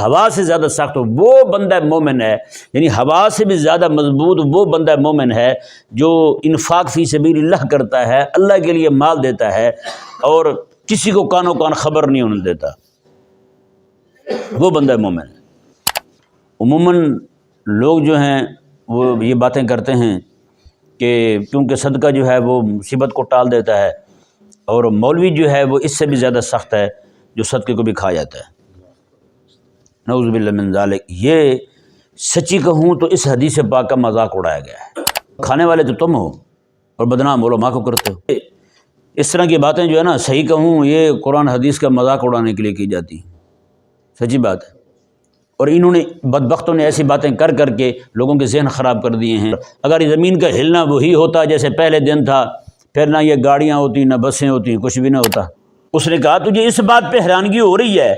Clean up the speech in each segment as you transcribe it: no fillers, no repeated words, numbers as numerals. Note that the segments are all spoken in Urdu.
ہوا سے زیادہ سخت ہو وہ بندہ مومن ہے، یعنی ہوا سے بھی زیادہ مضبوط وہ بندہ مومن ہے جو انفاق فی سبیل اللہ کرتا ہے، اللہ کے لیے مال دیتا ہے اور کسی کو کانوں کان خبر نہیں ہونے دیتا، وہ بندہ مومن ہے۔ عموماً لوگ جو ہیں وہ یہ باتیں کرتے ہیں کہ کیونکہ صدقہ جو ہے وہ مصیبت کو ٹال دیتا ہے، اور مولوی جو ہے وہ اس سے بھی زیادہ سخت ہے جو صدقے کو بھی کھا جاتا ہے، نعوذ باللہ من ذالک۔ یہ سچی کہوں تو اس حدیث پاک کا مذاق اڑایا گیا ہے، کھانے والے تو تم ہو اور بدنام علماء کو کرتے ہو۔ اس طرح کی باتیں جو ہے نا، صحیح کہوں یہ قرآن حدیث کا مذاق اڑانے کے لیے کی جاتی ہیں، سچی بات ہے، اور انہوں نے بدبختوں نے ایسی باتیں کر کر کے لوگوں کے ذہن خراب کر دیے ہیں۔ اگر زمین کا ہلنا وہی ہوتا جیسے پہلے دن تھا، پھر نہ یہ گاڑیاں ہوتی نہ بسیں ہوتی، کچھ بھی نہ ہوتا۔ اس نے کہا تجھے اس بات پہ حیرانگی ہو رہی ہے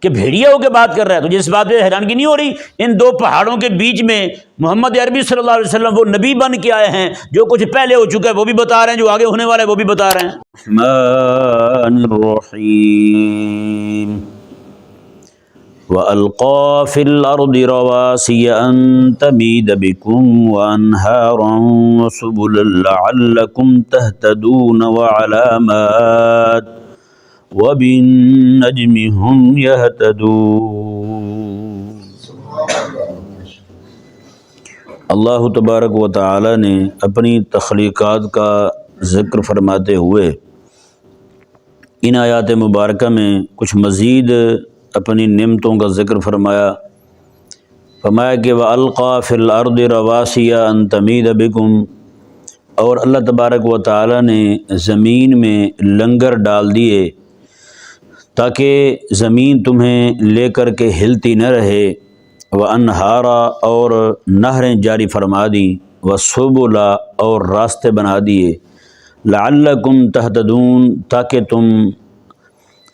کہ بھیڑیا ہو کے بات کر رہا ہے، تجھے اس بات پہ حیرانگی نہیں ہو رہی؟ ان دو پہاڑوں کے بیچ میں محمد عربی صلی اللہ علیہ وسلم وہ نبی بن کے آئے ہیں، جو کچھ پہلے ہو چکا ہے وہ بھی بتا رہے ہیں، جو آگے ہونے والا ہے وہ بھی بتا رہے ہیں۔ الرحمن الرحیم وَأَلْقَى فِي الْأَرْضِ رَوَاسِيَ أَن تَمِيدَ بِكُمْ وَأَنْهَارًا وَسُبُلًا لَعَلَّكُمْ تَهْتَدُونَ وَعَلَامَاتٍ وَبِالنَّجْمِ هُمْ يَهْتَدُونَ۔ اللہ تبارک و تعالی نے اپنی تخلیقات کا ذکر فرماتے ہوئے ان آیات مبارکہ میں کچھ مزید اپنی نعمتوں کا ذکر فرمایا کہ وَأَلْقَى فِي الْأَرْضِ رَوَاسِيَ أَن تَمِيدَ بِكُمْ، اور اللہ تبارک و تعالی نے زمین میں لنگر ڈال دیے تاکہ زمین تمہیں لے کر کے ہلتی نہ رہے، وَأَنْهَارًا، اور نہریں جاری فرما دیں، وَسُبُلًا، اور راستے بنا دیے، لَعَلَّكُمْ تَهْتَدُونَ، تاکہ تم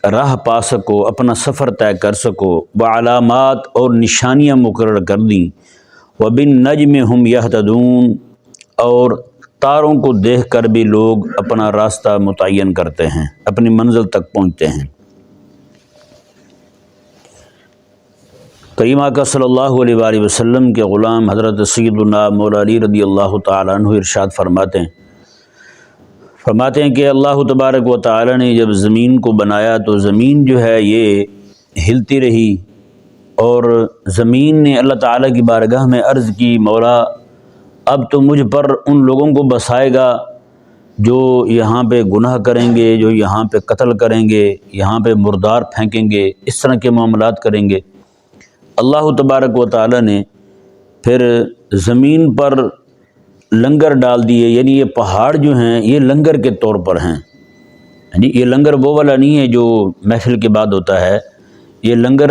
راہ پا سکو، اپنا سفر طے کر سکو، وعلامات، اور نشانیاں مقرر کر دیں، وبالنجم ہم یہتدون، اور تاروں کو دیکھ کر بھی لوگ اپنا راستہ متعین کرتے ہیں، اپنی منزل تک پہنچتے ہیں۔ کریم آقا صلی اللہ علیہ وآلہ وسلم کے غلام حضرت سیدنا مولا علی رضی اللہ تعالیٰ عنہ ارشاد فرماتے ہیں کہ اللہ تبارک و تعالی نے جب زمین کو بنایا تو زمین جو ہے یہ ہلتی رہی، اور زمین نے اللہ تعالیٰ کی بارگاہ میں عرض کی، مولا اب تو مجھ پر ان لوگوں کو بسائے گا جو یہاں پہ گناہ کریں گے، جو یہاں پہ قتل کریں گے، یہاں پہ مردار پھینکیں گے، اس طرح کے معاملات کریں گے۔ اللہ تبارک و تعالی نے پھر زمین پر لنگر ڈال دیے، یعنی یہ پہاڑ جو ہیں یہ لنگر کے طور پر ہیں، یعنی یہ لنگر وہ والا نہیں ہے جو محفل کے بعد ہوتا ہے، یہ لنگر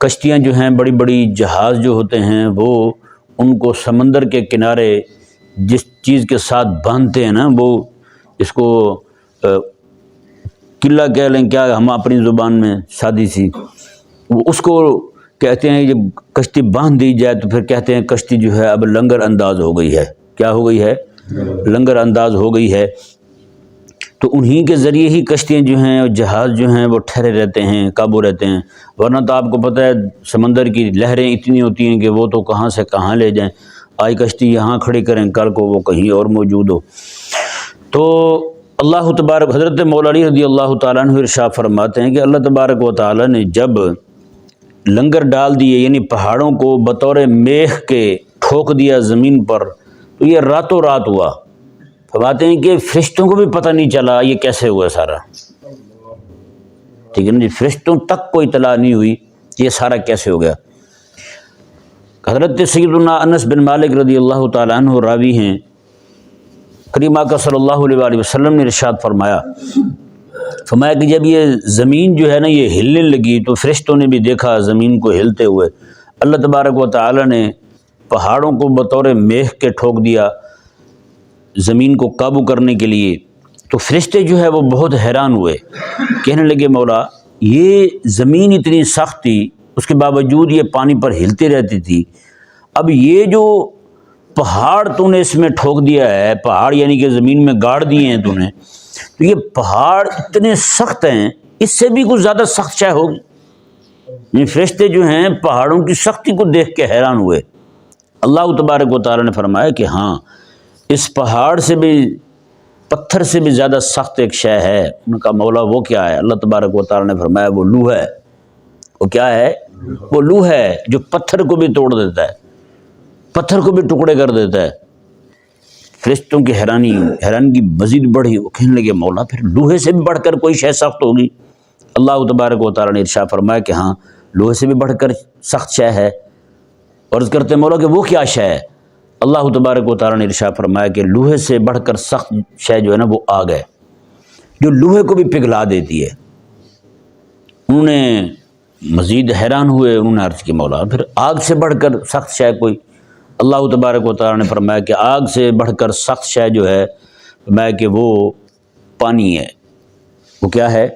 کشتیاں جو ہیں، بڑی بڑی جہاز جو ہوتے ہیں، وہ ان کو سمندر کے کنارے جس چیز کے ساتھ باندھتے ہیں نا، وہ اس کو قلعہ کہہ لیں، کیا ہم اپنی زبان میں سادی سی، وہ اس کو کہتے ہیں جب کشتی باندھ دی جائے تو پھر کہتے ہیں کشتی جو ہے اب لنگر انداز ہو گئی ہے۔ کیا ہو گئی ہے؟ لنگر انداز ہو گئی ہے۔ تو انہی کے ذریعے ہی کشتیاں جو ہیں اور جہاز جو ہیں وہ ٹھہرے رہتے ہیں، قابو رہتے ہیں، ورنہ تو آپ کو پتہ ہے سمندر کی لہریں اتنی ہوتی ہیں کہ وہ تو کہاں سے کہاں لے جائیں، آج کشتی یہاں کھڑی کریں، کل کو وہ کہیں اور موجود ہو۔ تو اللہ تبارک، حضرت مولا علی رضی اللہ تعالیٰ عنہ ارشاد فرماتے ہیں کہ اللہ تبارک و تعالیٰ نے جب لنگر ڈال دیے، یعنی پہاڑوں کو بطور میخ کے ٹھوک دیا زمین پر، تو یہ راتوں رات ہوا۔ فرماتے ہیں کہ فرشتوں کو بھی پتہ نہیں چلا یہ کیسے ہوا سارا، ٹھیک ہے نا جی، فرشتوں تک کوئی اطلاع نہیں ہوئی کہ یہ سارا کیسے ہو گیا۔ حضرت سیدنا انس بن مالک رضی اللہ تعالیٰ عنہ راوی ہیں، کریم آقا صلی اللہ علیہ وآلہ وسلم نے ارشاد فرمایا کہ جب یہ زمین جو ہے نا یہ ہلنے لگی تو فرشتوں نے بھی دیکھا زمین کو ہلتے ہوئے، اللہ تبارک و تعالی نے پہاڑوں کو بطور میخ کے ٹھوک دیا زمین کو قابو کرنے کے لیے۔ تو فرشتے جو ہے وہ بہت حیران ہوئے، کہنے لگے مولا یہ زمین اتنی سخت تھی، اس کے باوجود یہ پانی پر ہلتی رہتی تھی، اب یہ جو پہاڑ تو نے اس میں ٹھوک دیا ہے، پہاڑ یعنی کہ زمین میں گاڑ دیے ہیں تو نے، تو یہ پہاڑ اتنے سخت ہیں، اس سے بھی کچھ زیادہ سخت شے ہوگی، یہ فرشتے جو ہیں پہاڑوں کی سختی کو دیکھ کے حیران ہوئے۔ اللہ تبارک و تعالیٰ نے فرمایا کہ ہاں اس پہاڑ سے بھی، پتھر سے بھی زیادہ سخت ایک شے ہے۔ انہوں نے کہا مولا وہ کیا ہے؟ اللہ تبارک و تعالیٰ نے فرمایا وہ لوح ہے۔ وہ کیا ہے؟ وہ لوح ہے جو پتھر کو بھی توڑ دیتا ہے، پتھر کو بھی ٹکڑے کر دیتا ہے۔ فرشتوں کی حیرانگی مزید بڑھی، وہ کہنے لگے مولا پھر لوہے سے بھی بڑھ کر کوئی شے سخت ہوگی؟ اللہ تبارک و تعالیٰ نے ارشاد فرمایا کہ ہاں لوہے سے بھی بڑھ کر سخت شے ہے۔ عرض کرتے مولا کہ وہ کیا شے ہے؟ اللہ تبارک و تعالیٰ نے ارشاد فرمایا کہ لوہے سے بڑھ کر سخت شے جو ہے نا وہ آگ ہے، جو لوہے کو بھی پگھلا دیتی ہے۔ انہوں نے مزید حیران ہوئے، انہوں نے عرض کی مولا پھر آگ سے بڑھ کر سخت شے کوئی؟ اللہ تبارک و تعالیٰ نے فرمایا کہ آگ سے بڑھ کر سخت شے جو ہے فرمایا کہ وہ پانی ہے۔ وہ کیا ہے؟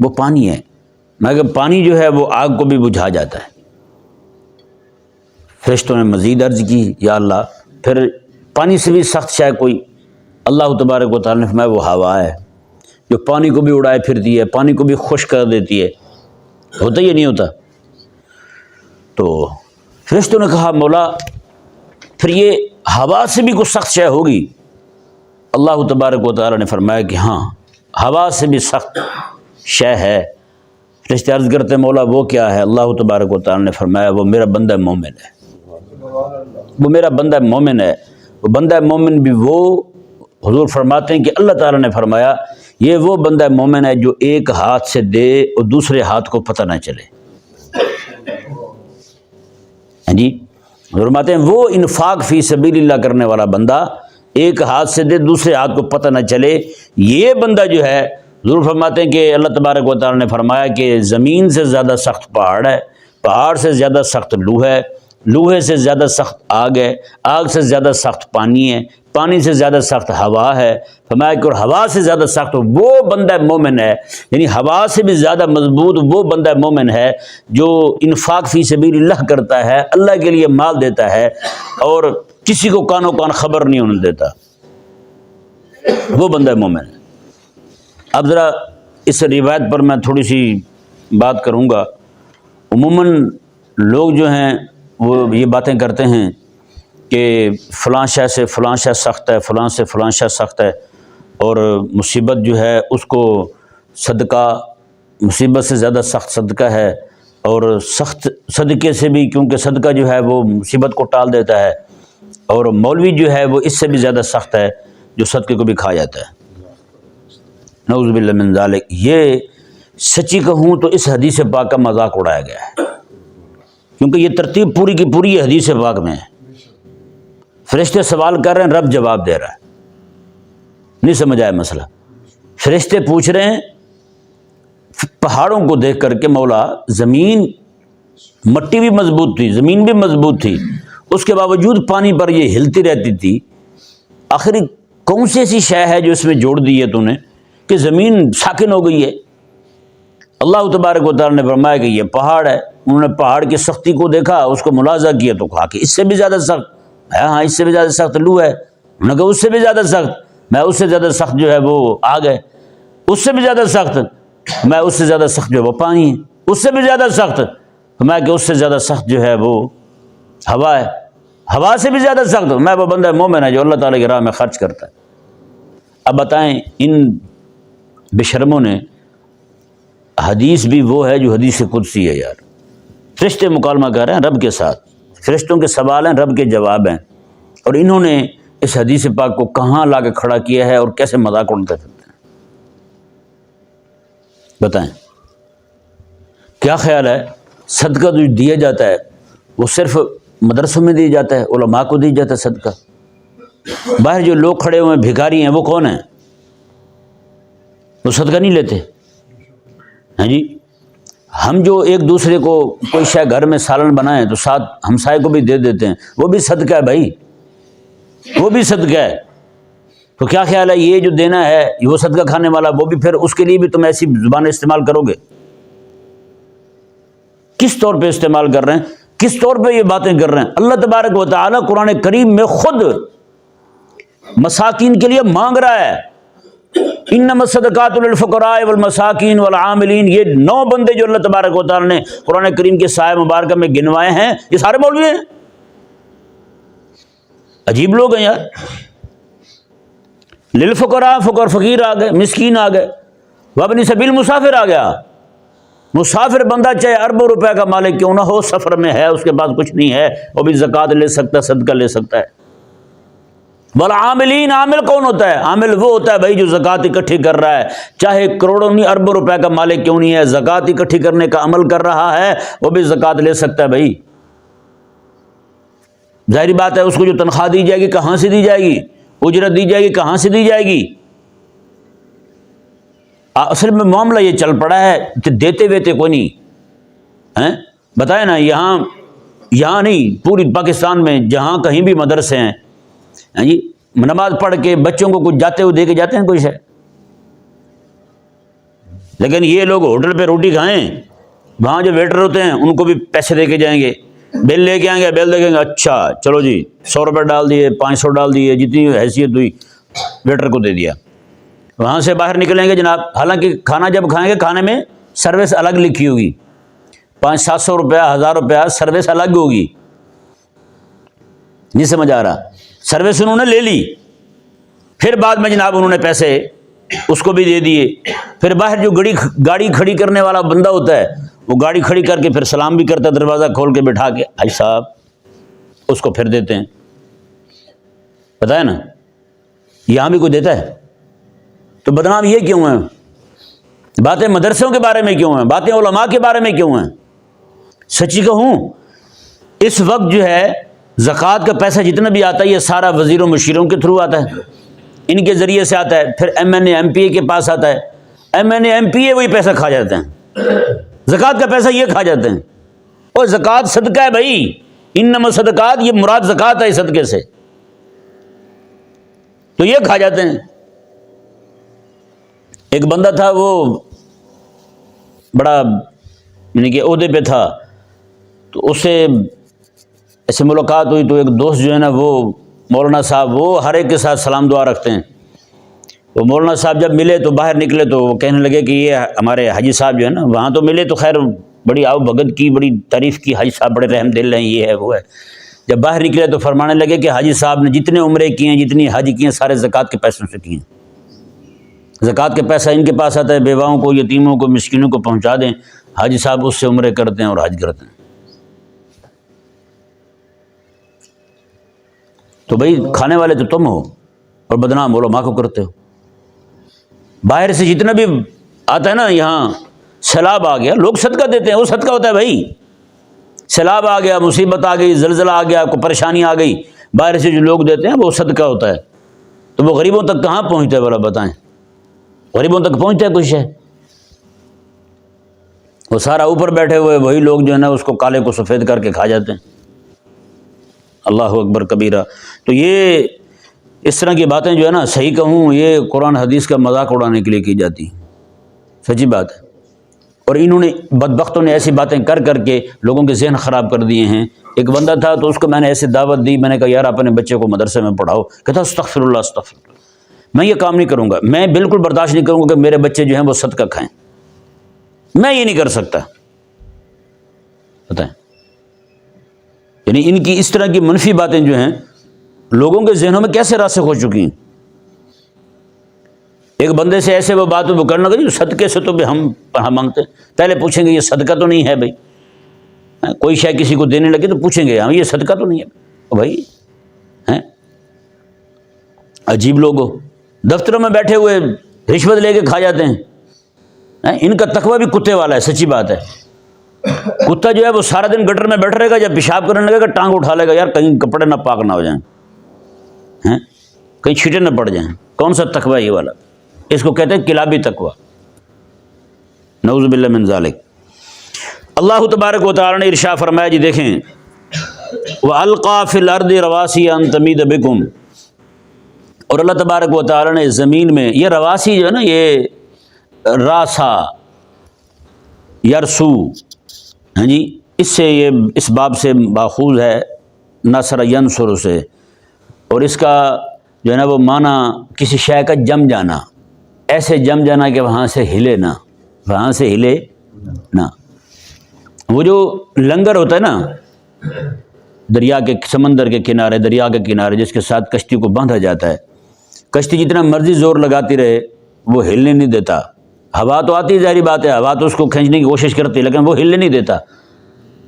وہ پانی ہے۔ مگر پانی جو ہے وہ آگ کو بھی بجھا جاتا ہے۔ فرشتوں نے مزید عرض کی یا اللہ پھر پانی سے بھی سخت شے کوئی؟ اللہ تبارک و تعالیٰ نے فرمایا وہ ہوا ہے جو پانی کو بھی اڑائے پھرتی ہے، پانی کو بھی خشک کر دیتی ہے۔ ہوتا یہ نہیں ہوتا؟ تو فرشتوں نے کہا مولا پھر یہ ہوا سے بھی کچھ سخت شے ہوگی؟ اللہ تبارک و تعالیٰ نے فرمایا کہ ہاں ہوا سے بھی سخت شے ہے۔ فرشتے عرض کرتے مولا وہ کیا ہے؟ اللہ تبارک و تعالیٰ نے فرمایا وہ میرا بندہ مومن ہے، وہ میرا بندہ مومن ہے۔ وہ بندہ مومن بھی وہ، حضور فرماتے ہیں کہ اللہ تعالیٰ نے فرمایا یہ وہ بندہ مومن ہے جو ایک ہاتھ سے دے اور دوسرے ہاتھ کو پتہ نہ چلے۔ ہاں جی، فرماتے ہیں وہ انفاق فی سبیل اللہ کرنے والا بندہ ایک ہاتھ سے دے دوسرے ہاتھ کو پتہ نہ چلے، یہ بندہ جو ہے حضور فرماتے ہیں کہ اللہ تبارک و تعالیٰ نے فرمایا کہ زمین سے زیادہ سخت پہاڑ ہے، پہاڑ سے زیادہ سخت لوہا ہے، لوہے سے زیادہ سخت آگ ہے، آگ سے زیادہ سخت پانی ہے، پانی سے زیادہ سخت ہوا ہے۔ فرمایا کہ اور ہوا سے زیادہ سخت وہ بندہ مومن ہے، یعنی ہوا سے بھی زیادہ مضبوط وہ بندہ مومن ہے جو انفاق فی سبیل اللہ کرتا ہے، اللہ کے لیے مال دیتا ہے اور کسی کو کانوں کان خبر نہیں ہونے دیتا، وہ بندہ مومن ہے۔ اب ذرا اس روایت پر میں تھوڑی سی بات کروں گا۔ عموماً لوگ جو ہیں وہ یہ باتیں کرتے ہیں کہ فلاں شے سے فلاں شے سخت ہے، فلاں سے فلاں شے سخت ہے، اور مصیبت جو ہے اس کو صدقہ، مصیبت سے زیادہ سخت صدقہ ہے، اور سخت صدقے سے بھی کیونکہ صدقہ جو ہے وہ مصیبت کو ٹال دیتا ہے، اور مولوی جو ہے وہ اس سے بھی زیادہ سخت ہے جو صدقے کو بھی کھا جاتا ہے۔ نعوذ باللہ من ذالک۔ یہ سچی کہوں تو اس حدیث پاک کا مذاق اڑایا گیا ہے، کیونکہ یہ ترتیب پوری کی پوری یہ حدیث پاک میں ہے۔ فرشتے سوال کر رہے ہیں، رب جواب دے رہا ہے۔ نہیں سمجھ آیا مسئلہ؟ فرشتے پوچھ رہے ہیں پہاڑوں کو دیکھ کر کے مولا زمین، مٹی بھی مضبوط تھی، زمین بھی مضبوط تھی، اس کے باوجود پانی پر یہ ہلتی رہتی تھی، آخر کون سی ایسی شے ہے جو اس میں جوڑ دی ہے تو نے کہ زمین ساکن ہو گئی ہے؟ اللہ تبارک و تعالیٰ نے فرمایا کہ یہ پہاڑ ہے۔ انہوں نے پہاڑ کی سختی کو دیکھا، اس کو ملاحظہ کیا تو کہا کہ اس سے بھی زیادہ سخت ہے، ہاں اس سے بھی زیادہ سخت لو ہے۔ انہوں نے کہا اس سے بھی زیادہ سخت، میں اس سے زیادہ سخت جو ہے وہ آگ ہے، اس سے بھی زیادہ سخت میں اس سے زیادہ سخت جو ہے وہ پانی ہے، اس سے بھی زیادہ سخت میں کہ اس سے زیادہ سخت جو ہے وہ ہوا ہے، ہوا سے بھی زیادہ سخت میں وہ بندہ مومن ہے جو اللہ تعالیٰ کی راہ میں خرچ کرتا ہے۔ اب بتائیں ان بے شرموں نے، حدیث بھی وہ ہے جو حدیث قدسی ہے یار، فرشتے مکالمہ کر رہے ہیں رب کے ساتھ، فرشتوں کے سوال ہیں، رب کے جواب ہیں، اور انہوں نے اس حدیث پاک کو کہاں لا کے کھڑا کیا ہے اور کیسے مذاق اڑاتے پھرتے ہیں؟ بتائیں کیا خیال ہے؟ صدقہ جو دیا جاتا ہے وہ صرف مدرسوں میں دیا جاتا ہے، علماء کو دیا جاتا ہے صدقہ؟ باہر جو لوگ کھڑے ہوئے ہیں بھکاری ہیں وہ کون ہیں؟ وہ صدقہ نہیں لیتے؟ ہاں جی، ہم جو ایک دوسرے کو کوئی شے گھر میں سالن بنائیں تو ساتھ ہمسائے کو بھی دے دیتے ہیں، وہ بھی صدقہ ہے بھائی، وہ بھی صدقہ ہے۔ تو کیا خیال ہے یہ جو دینا ہے وہ صدقہ کھانے والا، وہ بھی پھر اس کے لیے بھی تم ایسی زبانیں استعمال کرو گے؟ کس طور پہ استعمال کر رہے ہیں؟ کس طور پہ یہ باتیں کر رہے ہیں؟ اللہ تبارک و تعالیٰ قرآن کریم میں خود مساکین کے لیے مانگ رہا ہے انما الصدقات للفقراء والمساکین والعاملین، یہ 9 بندے جو اللہ تبارک و تعالیٰ نے قرآن کریم کے سایہ مبارکہ میں گنوائے ہیں، یہ سارے مولوی ہیں۔ عجیب لوگ ہیں یار۔ للفقراء، فقیر آ گئے، مسکین آ گئے، وابن سبیل مسافر آ گیا۔ مسافر بندہ چاہے اربوں روپے کا مالک کیوں نہ ہو، سفر میں ہے، اس کے پاس کچھ نہیں ہے، وہ بھی زکوٰۃ لے سکتا ہے، صدقہ لے سکتا ہے۔ والعاملین، عامل کون ہوتا ہے؟ عامل وہ ہوتا ہے بھائی جو زکوٰۃ اکٹھی کر رہا ہے، چاہے کروڑوں نہیں اربوں روپے کا مالک کیوں نہیں ہے، زکوٰۃ اکٹھی کرنے کا عمل کر رہا ہے، وہ بھی زکوٰۃ لے سکتا ہے بھائی۔ ظاہری بات ہے اس کو جو تنخواہ دی جائے گی کہاں سے دی جائے گی، اجرت دی جائے گی کہاں سے دی جائے گی؟ اصل میں معاملہ یہ چل پڑا ہے، دیتے ویتے کوئی نہیں ہیں۔ بتائیں نا، یہاں نہیں، پوری پاکستان میں جہاں کہیں بھی مدرسے ہیں جی، نماز پڑھ کے بچوں کو کچھ جاتے ہوئے دے کے جاتے ہیں کچھ ہے، لیکن یہ لوگ ہوٹل پہ روٹی کھائیں، وہاں جو ویٹر ہوتے ہیں ان کو بھی پیسے دے کے جائیں گے، بل لے کے آئیں گے، بل دیکھیں گے، اچھا چلو جی 100 روپے ڈال دیے، 500 ڈال دیے، جتنی حیثیت ہوئی ویٹر کو دے دیا۔ وہاں سے باہر نکلیں گے جناب، حالانکہ کھانا جب کھائیں گے کھانے میں سروس الگ لکھی ہوگی، 500-700 روپیہ 1000 روپیہ سروس الگ ہوگی، نہیں سمجھ آ رہا؟ سروس انہوں نے لے لی، پھر بعد میں جناب انہوں نے پیسے اس کو بھی دے دیے، پھر باہر جو گاڑی کھڑی کرنے والا بندہ ہوتا ہے وہ گاڑی کھڑی کر کے پھر سلام بھی کرتا ہے، دروازہ کھول کے بٹھا کے، حاجی صاحب اس کو پھر دیتے ہیں۔ پتہ ہے نا، یہاں بھی کوئی دیتا ہے؟ تو بدنام یہ کیوں ہیں؟ باتیں مدرسوں کے بارے میں کیوں ہیں؟ باتیں علماء کے بارے میں کیوں ہیں؟ سچی کہوں، اس وقت جو ہے زکوٰۃ کا پیسہ جتنا بھی آتا ہے یہ سارا وزیروں مشیروں کے تھرو آتا ہے، ان کے ذریعے سے آتا ہے، پھر M N A M P A کے پاس آتا ہے، M N A M P A وہی پیسہ کھا جاتے ہیں، زکوٰۃ کا پیسہ یہ کھا جاتے ہیں۔ اور زکوٰۃ صدقہ ہے بھائی، انما صدقات، یہ مراد زکوٰۃ ہے صدقے سے، تو یہ کھا جاتے ہیں۔ ایک بندہ تھا وہ بڑا یعنی کہ عہدے پہ تھا، تو اس سے ایسے ملاقات ہوئی تو ایک دوست جو ہے نا وہ مولانا صاحب، وہ ہر ایک کے ساتھ سلام دعا رکھتے ہیں، تو مولانا صاحب جب ملے تو باہر نکلے تو وہ کہنے لگے کہ یہ ہمارے حاجی صاحب جو ہے نا، وہاں تو ملے تو خیر بڑی آؤ بھگت کی، بڑی تعریف کی، حاجی صاحب بڑے رحم دل ہیں، یہ ہے وہ ہے۔ جب باہر نکلے تو فرمانے لگے کہ حاجی صاحب نے جتنے عمرے کیے ہیں، جتنی حج کی ہیں، سارے زکوٰۃ کے پیسوں سے کیے ہیں، زکوٰۃ کا پیسہ ان کے پاس آتا ہے، بیواؤں کو، یتیموں کو، مسکینوں کو پہنچا دیں، حاجی صاحب اس سے عمرے کرتے ہیں اور حج کرتے ہیں۔ تو بھائی کھانے والے تو تم ہو اور بدنام علماء کو کرتے ہو۔ باہر سے جتنا بھی آتا ہے نا، یہاں سیلاب آ گیا، لوگ صدقہ دیتے ہیں، وہ صدقہ ہوتا ہے بھائی۔ سیلاب آ گیا، مصیبت آ گئی، زلزلہ آ گیا، کوئی پریشانی آ گئی، باہر سے جو لوگ دیتے ہیں وہ صدقہ ہوتا ہے۔ تو وہ غریبوں تک کہاں پہنچتا ہے بھلا بتائیں؟ غریبوں تک پہنچتا ہے کچھ ہے؟ وہ سارا اوپر بیٹھے ہوئے وہی لوگ جو ہے نا اس کو کالے کو سفید کر کے کھا جاتے ہیں۔ اللہ اکبر کبیرہ۔ تو یہ اس طرح کی باتیں جو ہے نا، صحیح کہوں یہ قرآن حدیث کا مذاق اڑانے کے لیے کی جاتی ہیں، سچی بات ہے۔ اور انہوں نے بدبختوں نے ایسی باتیں کر کر کے لوگوں کے ذہن خراب کر دیے ہیں۔ ایک بندہ تھا تو اس کو میں نے ایسی دعوت دی، میں نے کہا یار اپنے بچے کو مدرسے میں پڑھاؤ، کہتا استغفر اللہ استغفر اللہ، میں یہ کام نہیں کروں گا، میں بالکل برداشت نہیں کروں گا کہ میرے بچے جو ہیں وہ صدقہ کھائیں، میں یہ نہیں کر سکتا۔ بتائیں، یعنی ان کی اس طرح کی منفی باتیں جو ہیں لوگوں کے ذہنوں میں کیسے راسخ ہو چکی ہیں۔ ایک بندے سے ایسے وہ بات وہ کرنا کہ صدقے سے تو بھی ہم مانگتے ہیں، پہلے پوچھیں گے یہ صدقہ تو نہیں ہے بھائی، کوئی شے کسی کو دینے لگے تو پوچھیں گے ہم یہ صدقہ تو نہیں ہے بھائی، ہیں عجیب لوگ ہو، دفتروں میں بیٹھے ہوئے رشوت لے کے کھا جاتے ہیں۔ ان کا تقویٰ بھی کتے والا ہے، سچی بات ہے۔ کتا جو ہے وہ سارا دن گٹر میں بیٹھ رہے گا، جب پیشاب کرنے لگے گا ٹانگ اٹھا لے گا، یار کہیں کپڑے نہ پاک نہ ہو جائیں، کہیں چھینٹے نہ پڑ جائیں۔ کون سا تقویٰ یہ والا؟ اس کو کہتے ہیں کلابی تقویٰ، نعوذ باللہ من ذالک۔ اللہ تبارک و تعالی نے ارشاد فرمایا، جی دیکھیں، وَأَلْقَى فِي الْأَرْضِ رَوَاسِيَ أَن تَمِيدَ بِكُمْ، اور اللہ تبارک و تعالی نے زمین میں، یہ رواسی جو ہے نا، یہ راسا یرسو، ہاں جی، اس سے یہ اس باب سے ماخوذ ہے، نصر ینصر سے، اور اس کا جو ہے نا وہ معنی کسی شے کا جم جانا، ایسے جم جانا کہ وہاں سے ہلے نہ، وہاں سے ہلے نہ۔ وہ جو لنگر ہوتا ہے نا دریا کے، سمندر کے کنارے، دریا کے کنارے، جس کے ساتھ کشتی کو باندھا جاتا ہے، کشتی جتنا مرضی زور لگاتی رہے وہ ہلنے نہیں دیتا۔ ہوا تو آتی ہے، ظاہری بات ہے، ہوا تو اس کو کھینچنے کی کوشش کرتی ہے، لیکن وہ ہلنے نہیں دیتا۔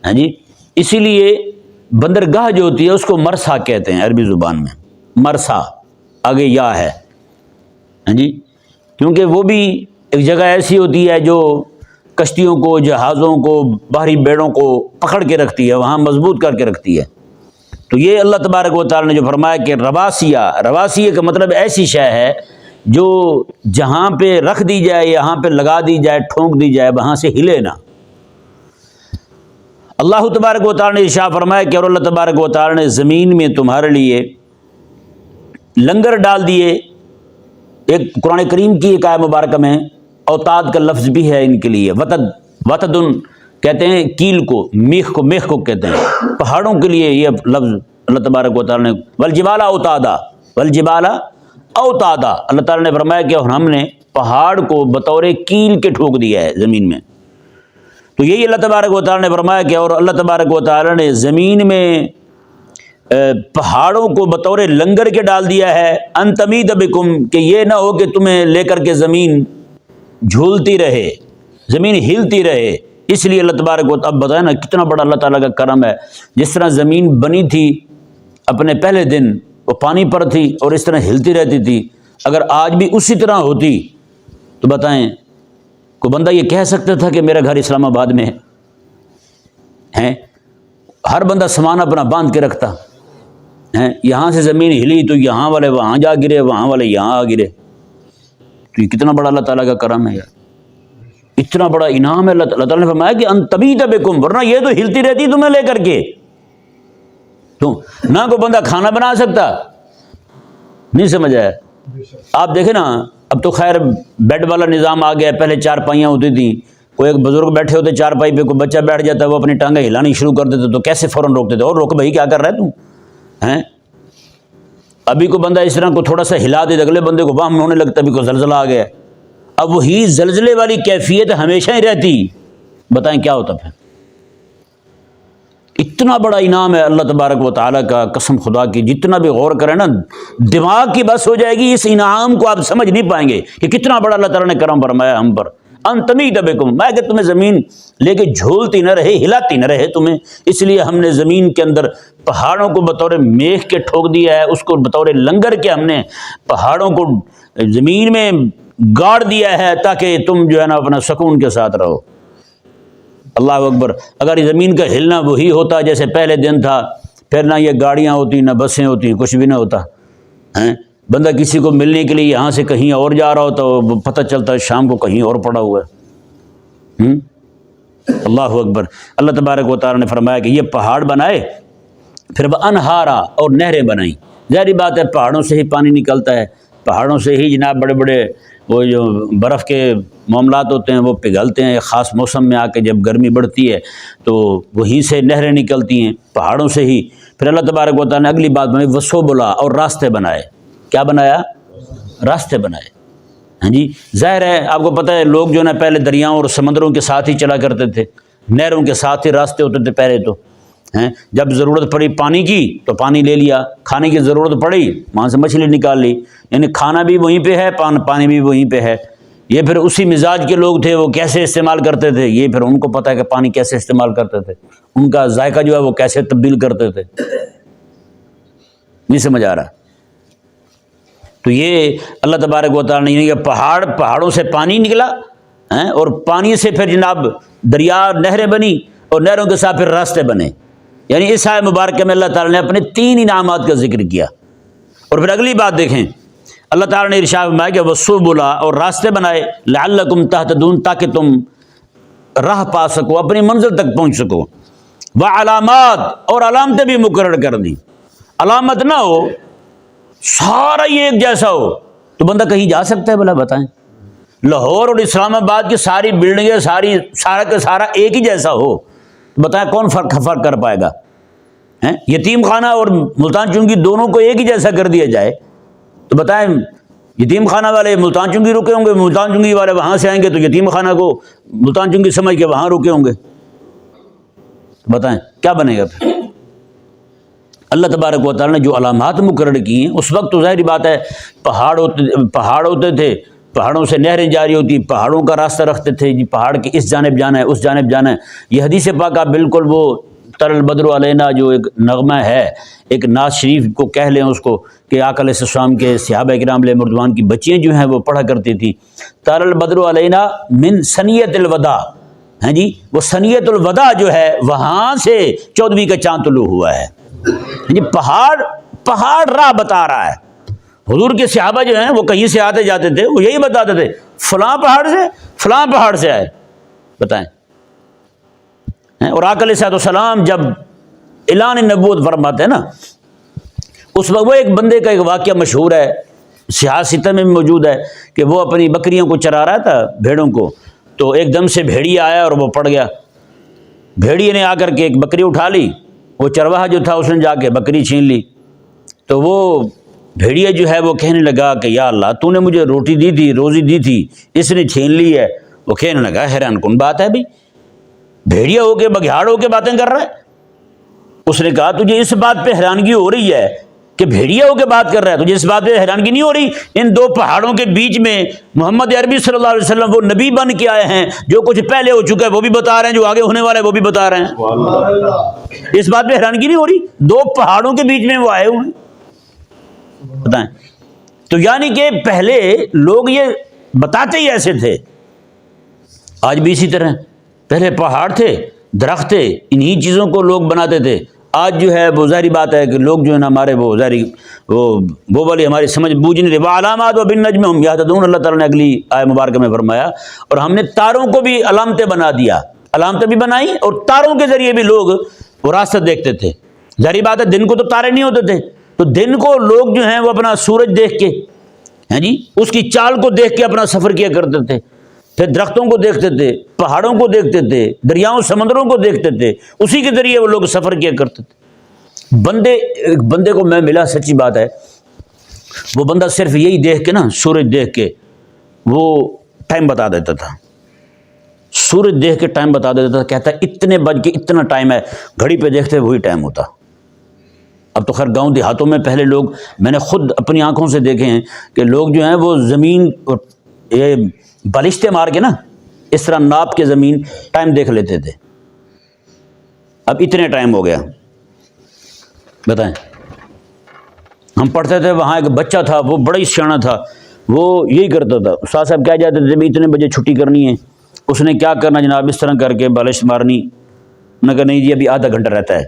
ہاں جی، اسی لیے بندرگاہ جو ہوتی ہے اس کو مرسا کہتے ہیں عربی زبان میں، مرسا، آگے یا ہے۔ ہاں جی، کیونکہ وہ بھی ایک جگہ ایسی ہوتی ہے جو کشتیوں کو، جہازوں کو، باہری بیڑوں کو پکڑ کے رکھتی ہے، وہاں مضبوط کر کے رکھتی ہے۔ تو یہ اللہ تبارک و تعالی نے جو فرمایا کہ رواسیہ، رواسیہ کا مطلب ایسی شے ہے جو جہاں پہ رکھ دی جائے، یہاں پہ لگا دی جائے، ٹھونک دی جائے، وہاں سے ہلے نہ۔ اللہ تبارک و تعالی نے ارشاد فرمایا کہ اور اللہ تبارک و تعالی نے زمین میں تمہارے لیے لنگر ڈال دیے۔ ایک قرآن کریم کی ایک آیت مبارکہ میں اوتاد کا لفظ بھی ہے ان کے لیے، وتد، وتدن کہتے ہیں کیل کو، میخ کو، میخ کو کہتے ہیں پہاڑوں کے لیے یہ لفظ اللہ تبارک و تعالی نے، والجبال اوتادا، والجبال اوتادا، اللہ تعالی نے فرمایا کہ ہم نے پہاڑ کو بطور کیل کے ٹھوک دیا ہے زمین میں۔ تو یہی اللہ تبارک و تعالی نے فرمایا کہ اور اللہ تبارک و تعالی نے زمین میں پہاڑوں کو بطور لنگر کے ڈال دیا ہے، ان تمید بکم، کہ یہ نہ ہو کہ تمہیں لے کر کے زمین جھولتی رہے، زمین ہلتی رہے۔ اس لیے اللہ تبارک و تعالی، اب بتائیں نا کتنا بڑا اللہ تعالیٰ کا کرم ہے، جس طرح زمین بنی تھی اپنے پہلے دن وہ پانی پر تھی اور اس طرح ہلتی رہتی تھی، اگر آج بھی اسی طرح ہوتی تو بتائیں کوئی بندہ یہ کہہ سکتا تھا کہ میرا گھر اسلام آباد میں ہے؟ ہر بندہ سامان اپنا باندھ کے رکھتا ہے، یہاں سے زمین ہلی تو یہاں والے وہاں جا گرے، وہاں والے یہاں آ گرے۔ تو یہ کتنا بڑا اللہ تعالیٰ کا کرم ہے یار، اتنا بڑا انعام ہے۔ اللہ تعالیٰ نے فرمایا کہ ان تبیت بکم، ورنہ یہ تو ہلتی رہتی تمہیں لے کر کے۔ تو نہ کوئی بندہ کھانا بنا سکتا، نہیں سمجھ آیا؟ آپ دیکھیں نا، اب تو خیر بیڈ والا نظام آ گیا، پہلے چارپائیاں ہوتی تھیں، کوئی ایک بزرگ بیٹھے ہوتے چارپائی پہ، کوئی بچہ بیٹھ جاتا ہے، وہ اپنی ٹانگیں ہلانی شروع کر دیتے تو کیسے فوراً روکتے تھے، اور روک بھائی کیا کر رہا ہے تم ہیں؟ ابھی کوئی بندہ اس طرح کو تھوڑا سا ہلا دے، اگلے بندے کو وہم ہونے لگتا ہے ابھی کوئی زلزلہ آ گیا ہے۔ اب وہی زلزلے والی کیفیت ہمیشہ ہی رہتی، بتائیں کیا ہوتا پھر؟ اتنا بڑا انعام ہے اللہ تبارک و تعالیٰ کا، قسم خدا کی جتنا بھی غور کریں نا دماغ کی بس ہو جائے گی، اس انعام کو آپ سمجھ نہیں پائیں گے کہ کتنا بڑا اللہ تعالیٰ نے کرم فرمایا ہم پر۔ ان تمید بکم، میں کہ تمہیں زمین لے کے جھولتی نہ رہے، ہلاتی نہ رہے تمہیں، اس لیے ہم نے زمین کے اندر پہاڑوں کو بطور میخ کے ٹھوک دیا ہے، اس کو بطور لنگر کے ہم نے پہاڑوں کو زمین میں گاڑ دیا ہے تاکہ تم جو ہے نا اپنا سکون کے ساتھ رہو۔ اللہ اکبر، اگر یہ زمین کا ہلنا وہی ہوتا جیسے پہلے دن تھا، پھر نہ یہ گاڑیاں ہوتی، نہ بسیں ہوتی، کچھ بھی نہ ہوتا ہیں۔ بندہ کسی کو ملنے کے لیے یہاں سے کہیں اور جا رہا ہوتا، وہ پتہ چلتا ہے شام کو کہیں اور پڑا ہوا ہے۔ اللہ اکبر، اللہ تبارک و تعالیٰ نے فرمایا کہ یہ پہاڑ بنائے، پھر وہ انہارا، اور نہریں بنائیں۔ ظاہری بات ہے پہاڑوں سے ہی پانی نکلتا ہے، پہاڑوں سے ہی جناب بڑے بڑے وہ جو برف کے معاملات ہوتے ہیں وہ پگھلتے ہیں، خاص موسم میں آ کے جب گرمی بڑھتی ہے تو وہیں سے نہریں نکلتی ہیں پہاڑوں سے ہی۔ پھر اللہ تبارک و تعالیٰ نے اگلی بات بنائی وسبلا، اور راستے بنائے۔ کیا بنایا؟ راستے بنائے۔ ہاں جی، ظاہر ہے آپ کو پتہ ہے لوگ جو ہے نا پہلے دریاؤں اور سمندروں کے ساتھ ہی چلا کرتے تھے، نہروں کے ساتھ ہی راستے ہوتے تھے پہلے تو ہیں۔ جب ضرورت پڑی پانی کی تو پانی لے لیا، کھانے کی ضرورت پڑی وہاں سے مچھلی نکال لی، یعنی کھانا بھی وہیں پہ ہے، پانی بھی وہیں پہ ہے۔ یہ پھر اسی مزاج کے لوگ تھے، وہ کیسے استعمال کرتے تھے، یہ پھر ان کو پتہ ہے کہ پانی کیسے استعمال کرتے تھے، ان کا ذائقہ جو ہے وہ کیسے تبدیل کرتے تھے۔ نہیں سمجھ آ رہا؟ تو یہ اللہ تبارک و تعالیٰ نے یہ پہاڑوں سے پانی نکلا اور پانی سے پھر جناب دریا نہریں بنی، اور نہروں کے ساتھ پھر راستے بنے۔ یعنی اس آیت مبارکہ میں اللہ تعالیٰ نے اپنے 3 انعامات کا ذکر کیا۔ اور پھر اگلی بات دیکھیں، اللہ تعالیٰ نے ارشاد فرمایا کہ وسبلا، اور راستے بنائے، لعلکم تہتدون، تاکہ تم راہ پا سکو، اپنی منزل تک پہنچ سکو، وعلامات، اور علامتیں بھی مقرر کر دی۔ علامت نہ ہو سارا یہ ایک جیسا ہو تو بندہ کہیں جا سکتا ہے؟ بھلا بتائیں، لاہور اور اسلام آباد کی ساری بلڈنگیں سارا کا سارا ایک ہی جیسا ہو تو بتائیں کون فرق کر پائے گا؟ یتیم خانہ اور ملتان چنگی دونوں کو ایک ہی جیسا کر دیا جائے تو بتائیں یتیم خانہ والے ملتان چنگی رکے ہوں گے، ملتان چنگی والے وہاں سے آئیں گے تو یتیم خانہ کو ملتان چنگی سمجھ کے وہاں رکے ہوں گے، بتائیں کیا بنے گا پھر؟ اللہ تبارک و تعالیٰ نے جو علامات مقرر کی ہیں، اس وقت تو ظاہری بات ہے پہاڑ ہوتے تھے، پہاڑوں سے نہریں جاری ہوتی، پہاڑوں کا راستہ رکھتے تھے، جی پہاڑ کے اس جانب جانا ہے اس جانب جانا ہے۔ یہ حدیث پاک بالکل وہ تر البدر علینا جو ایک نغمہ ہے، ایک نعت شریف کو کہہ لیں اس کو، کہ آقا علیہ السلام کے صحابہ کرام علیہ رضوان کی بچیاں جو ہیں وہ پڑھا کرتی تھیں، تر البدر علینا من سنیت الوداع، ہیں جی وہ سنیت الوداع جو ہے وہاں سے 14ویں کا چاند طلوع ہوا ہے۔ جی پہاڑ راہ بتا رہا ہے۔ حضور کے صحابہ جو ہیں وہ کہیں سے آتے جاتے تھے، وہ یہی بتاتے تھے فلاں پہاڑ سے آئے، بتائیں۔ اور آقا علیہ السلام جب اعلان نبوت فرماتے ہیں نا، اس وقت وہ ایک بندے کا ایک واقعہ مشہور ہے، سیاستہ میں بھی موجود ہے، کہ وہ اپنی بکریوں کو چرا رہا تھا، بھیڑوں کو، تو ایک دم سے بھیڑیا آیا اور وہ پڑ گیا۔ بھیڑیے نے آ کر کے ایک بکری اٹھا لی، وہ چرواہا جو تھا اس نے جا کے بکری چھین لی۔ تو وہ بھیڑیا جو ہے وہ کہنے لگا کہ یا اللہ تو نے مجھے روٹی دی تھی، روزی دی تھی، اس نے چھین لی ہے۔ وہ کہنے لگا حیران کن بات ہے بھائی، بھیڑیا ہو کے بگھیاڑ ہو کے باتیں کر رہا ہے۔ اس نے کہا تجھے اس بات پہ حیرانگی ہو رہی ہے کہ بھیڑیا ہو کے بات کر رہا ہے، تجھے اس بات پہ حیرانگی نہیں ہو رہی؟ ان دو پہاڑوں کے بیچ میں محمد عربی صلی اللہ علیہ وسلم وہ نبی بن کے آئے ہیں، جو کچھ پہلے ہو چکا ہے وہ بھی بتا رہے ہیں، جو آگے ہونے والا ہے وہ بھی بتا رہے ہیں۔ اس بات پہ حیرانگی نہیں ہو رہی؟ دو پہاڑوں کے بیچ میں وہ آئے ہوئے ہیں، بتائیں۔ تو یعنی کہ پہلے لوگ یہ بتاتے ہی ایسے تھے، آج بھی اسی طرح، پہلے پہاڑ تھے، درخت تھے، انہی چیزوں کو لوگ بناتے تھے۔ آج جو ہے وہ ظاہری بات ہے کہ لوگ جو ہے نا ہمارے وہ والی ہماری سمجھ بوجھ نہیں رہے۔ وعلامات وبالنجم هم يهتدون، اللہ تعالیٰ نے اگلی آیت مبارکہ میں فرمایا، اور ہم نے تاروں کو بھی علامتیں بنا دیا، علامتیں بھی بنائی، اور تاروں کے ذریعے بھی لوگ وہ راستہ دیکھتے تھے۔ ظاہری بات ہے دن کو تو تارے نہیں ہوتے تھے، تو دن کو لوگ جو ہیں وہ اپنا سورج دیکھ کے، ہیں جی اس کی چال کو دیکھ کے اپنا سفر کیا کرتے تھے، پھر درختوں کو دیکھتے تھے، پہاڑوں کو دیکھتے تھے، دریاؤں سمندروں کو دیکھتے تھے، اسی کے ذریعے وہ لوگ سفر کیا کرتے تھے۔ ایک بندے کو میں ملا، سچی بات ہے، وہ بندہ صرف یہی دیکھ کے نا، سورج دیکھ کے وہ ٹائم بتا دیتا تھا، سورج دیکھ کے ٹائم بتا دیتا تھا، کہتا ہے اتنے بج کے اتنا ٹائم ہے، گھڑی پہ دیکھتے وہی ٹائم ہوتا۔ اب تو خیر گاؤں دیہاتوں میں پہلے لوگ، میں نے خود اپنی آنکھوں سے دیکھے ہیں کہ لوگ جو ہیں وہ زمین یہ بالشتے مار کے نا اس طرح ناپ کے زمین ٹائم دیکھ لیتے تھے۔ اب اتنے ٹائم ہو گیا، بتائیں۔ ہم پڑھتے تھے وہاں ایک بچہ تھا، وہ بڑا ہی سیانا تھا، وہ یہی کرتا تھا، استاد صاحب کہہ جاتے تھے اتنے بجے چھٹی کرنی ہے، اس نے کیا کرنا جناب، اس طرح کر کے بالش مارنی، انہوں نے کہا نہیں جی ابھی آدھا گھنٹہ رہتا ہے،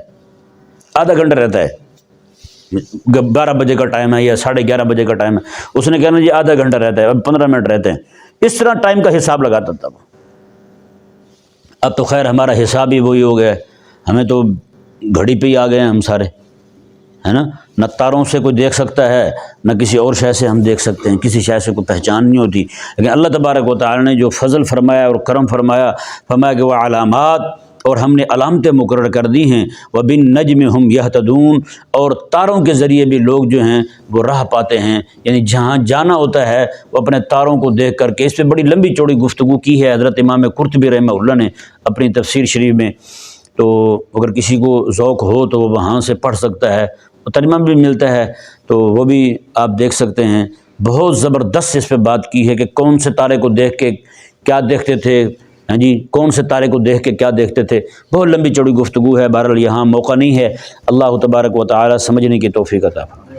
آدھا گھنٹہ رہتا ہے، 12 بجے کا ٹائم ہے یا 11:30 بجے کا ٹائم ہے، اس نے کہنا جی آدھا گھنٹہ رہتا ہے، اب 15 منٹ رہتے ہیں، اس طرح ٹائم کا حساب لگاتا تھا۔ اب تو خیر ہمارا حساب ہی وہی ہو گیا ہے، ہمیں تو گھڑی پہ ہی آ گئے ہیں ہم سارے، ہے نا، نہ تاروں سے کوئی دیکھ سکتا ہے، نہ کسی اور شے سے ہم دیکھ سکتے ہیں، کسی شے سے کوئی پہچان نہیں ہوتی۔ لیکن اللہ تبارک و تعالی نے جو فضل فرمایا اور کرم فرمایا کہ وہ علامات، اور ہم نے علامتیں مقرر کر دی ہیں، وَبِالنَّجْمِ هُمْ يَهْتَدُونَ، اور تاروں کے ذریعے بھی لوگ جو ہیں وہ راہ پاتے ہیں، یعنی جہاں جانا ہوتا ہے وہ اپنے تاروں کو دیکھ کر کے۔ اس پہ بڑی لمبی چوڑی گفتگو کی ہے حضرت امام قرطبی رحمہ اللہ نے اپنی تفسیر شریف میں، تو اگر کسی کو ذوق ہو تو وہ وہاں سے پڑھ سکتا ہے، ترجمہ بھی ملتا ہے تو وہ بھی آپ دیکھ سکتے ہیں۔ بہت زبردست اس پہ بات کی ہے کہ کون سے تارے کو دیکھ کے کیا دیکھتے تھے، ہاں جی کون سے تارے کو دیکھ کے کیا دیکھتے تھے، بہت لمبی چوڑی گفتگو ہے، بہرحال یہاں موقع نہیں ہے۔ اللہ تبارک و تعالی سمجھنے کی توفیق عطا فرمائے۔